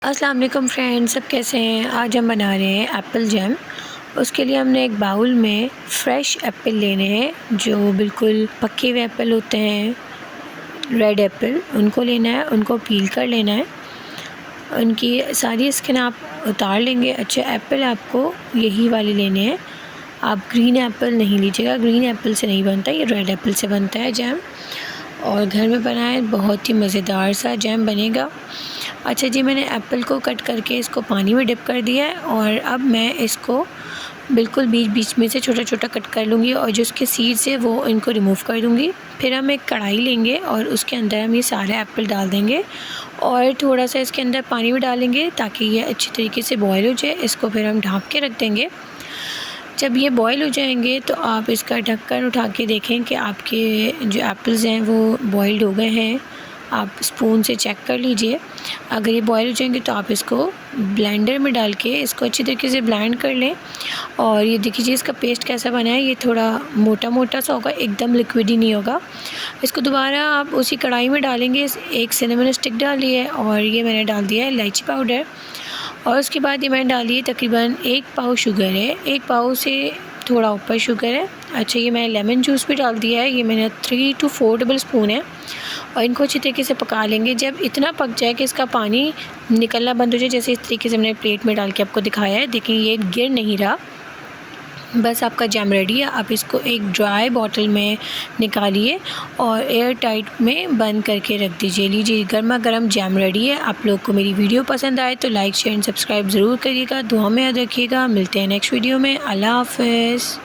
अस्सलाम वालेकुम फ्रेंड्स, सब कैसे हैं। आज हम बना रहे हैं एप्पल जैम। उसके लिए हमने एक बाउल में फ़्रेश एप्पल लेने हैं, जो बिल्कुल पके हुए एप्पल होते हैं, रेड एप्पल, उनको लेना है। उनको पील कर लेना है, उनकी सारी स्किन आप उतार लेंगे। अच्छे एप्पल आपको यही वाले लेने हैं, आप ग्रीन एप्पल नहीं लीजिएगा, ग्रीन एप्पल से नहीं बनता, ये रेड एप्पल से बनता है जैम। और घर में बनाए बहुत ही मज़ेदार सा जैम बनेगा। अच्छा जी, मैंने एप्पल को कट करके इसको पानी में डिप कर दिया है और अब मैं इसको बिल्कुल बीच बीच में से छोटा छोटा कट कर लूँगी और जो उसके सीड्स है वो इनको रिमूव कर दूँगी। फिर हम एक कढ़ाई लेंगे और उसके अंदर हम ये सारे एप्पल डाल देंगे और थोड़ा सा इसके अंदर पानी भी डालेंगे ताकि ये अच्छी तरीके से बॉयल हो जाए। इसको फिर हम ढक के रख देंगे। जब ये बॉयल हो जाएंगे तो आप इसका ढक्कन उठा के देखें कि आपके जो एप्पल्स हैं वो बॉइल्ड हो गए हैं। आप स्पून से चेक कर लीजिए। अगर ये बॉयल हो जाएंगे तो आप इसको ब्लेंडर में डाल के इसको अच्छी तरीके से ब्लेंड कर लें। और ये देखिए इसका पेस्ट कैसा बना है, ये थोड़ा मोटा मोटा सा होगा, एकदम लिक्विड ही नहीं होगा। इसको दोबारा आप उसी कढ़ाई में डालेंगे। एक सिनेमन स्टिक डाली है और ये मैंने डाल दिया है इलायची पाउडर। और उसके बाद ये मैंने डाली है तकरीबन 1 पाव शुगर है, 1 पाव से थोड़ा ऊपर शुगर है। अच्छा, ये मैंने लेमन जूस भी डाल दिया है, ये मैंने 3 to 4 टेबल स्पून है। और इनको अच्छी तरीके से पका लेंगे। जब इतना पक जाए कि इसका पानी निकलना बंद हो जाए, जैसे इस तरीके से मैंने प्लेट में डाल के आपको दिखाया है, देखिए ये गिर नहीं रहा, बस आपका जैम रेडी है। आप इसको एक ड्राई बॉटल में निकालिए और एयर टाइट में बंद करके रख दीजिए। लीजिए, गर्मा गर्म जैम रेडी है। आप लोग को मेरी वीडियो पसंद आए तो लाइक शेयर एंड सब्सक्राइब ज़रूर करिएगा। दुआ में याद रखिएगा। मिलते हैं नेक्स्ट वीडियो में। अल्लाह हाफ़िज़।